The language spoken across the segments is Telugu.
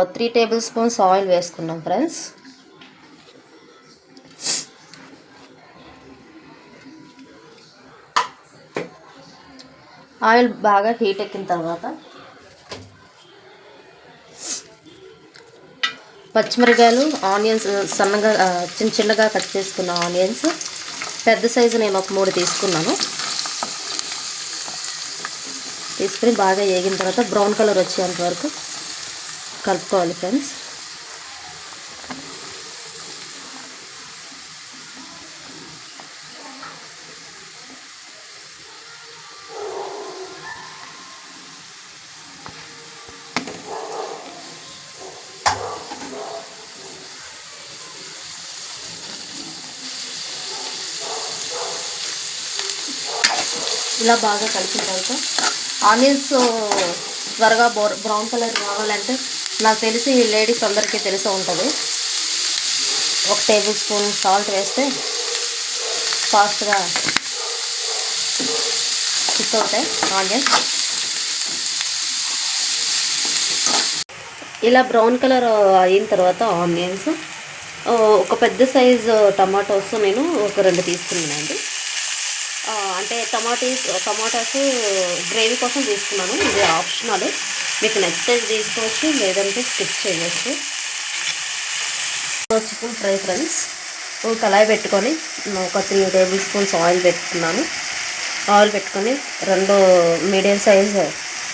3 టేబుల్ స్పూన్స్ ఆయిల్ వేసుకున్నాం ఫ్రెండ్స్. ఆయిల్ బాగా హీట్ ఎక్కిన తర్వాత పచ్చిమిరకాయలు, ఆనియన్స్ సన్నగా చిన్నగా కట్ చేసుకున్న ఆనియన్స్ పెద్ద సైజు నేను ఒక 3 తీసుకున్నాను. తీసుకుని బాగా వేగిన తర్వాత బ్రౌన్ కలర్ వచ్చేంత వరకు కలుపుకోవాలి ఫ్రెండ్స్. ఇలా బాగా కలిపిన తర్వాత ఆనియన్స్ త్వరగా బ్రౌన్ కలర్ రావాలంటే నాకు తెలిసి లేడీస్ అందరికీ తెలిసే ఉంటుంది, 1 టేబుల్ స్పూన్ సాల్ట్ వేస్తే ఫాస్ట్గా కుక్ అవుతాయి ఆనియన్స్. ఇలా బ్రౌన్ కలర్ అయిన తర్వాత ఆనియన్స్ ఒక పెద్ద సైజు టమాటోస్ నేను ఒక 2 తీసుకున్నానండి. అంటే టమాటాస్ గ్రేవీ కోసం తీసుకున్నాను. ఇది ఆప్షనల్, మీకు నచ్చితే తీసుకోవచ్చు, లేదంటే స్కిప్ చేయవచ్చు. చికెన్ ఫ్రై ఫ్రెండ్స్, కళాయి పెట్టుకొని ఒక 3 టేబుల్ స్పూన్స్ ఆయిల్ పెట్టుకున్నాను. ఆయిల్ పెట్టుకొని 2 మీడియం సైజ్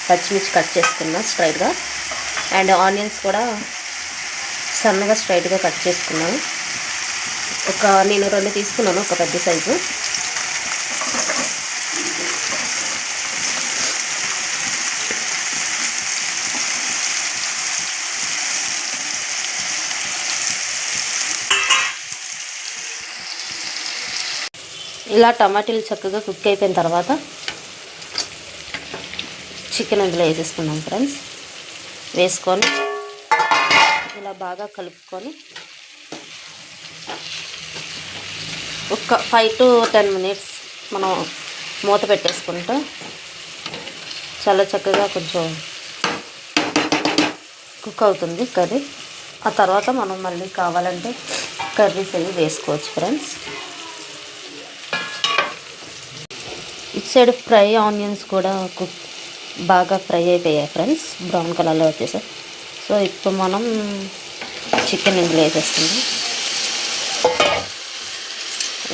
పచ్చిమిర్చి కట్ చేసుకున్నాను స్ట్రైట్గా. అండ్ ఆనియన్స్ కూడా సన్నగా స్ట్రైట్గా కట్ చేసుకున్నాను. నేను 2 తీసుకున్నాను, ఒక పెద్ద సైజు. ఇలా టమాటాలు చక్కగా కుక్ అయిపోయిన తర్వాత చికెన్ ఇందులో వేసేసుకున్నాం ఫ్రెండ్స్. వేసుకొని ఇలా బాగా కలుపుకొని ఒక 5 to 10 minutes మనం మూత పెట్టేసుకుంటే చాలా చక్కగా కొంచెం కుక్ అవుతుంది కర్రీ. ఆ తర్వాత మనం మళ్ళీ కావాలంటే కర్రీస్ అవి వేసుకోవచ్చు ఫ్రెండ్స్. ఇటు సైడ్ ఫ్రై ఆనియన్స్ కూడా బాగా ఫ్రై అయిపోయాయి ఫ్రెండ్స్, బ్రౌన్ కలర్లో వచ్చేసాయి. సో ఇప్పుడు మనం చికెన్ ఇందులో వేసేసుకుందాం.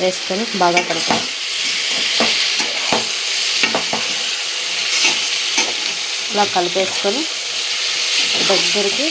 వేసుకొని బాగా కలుపుతాం. ఇలా కలిపేసుకొని దగ్గరికి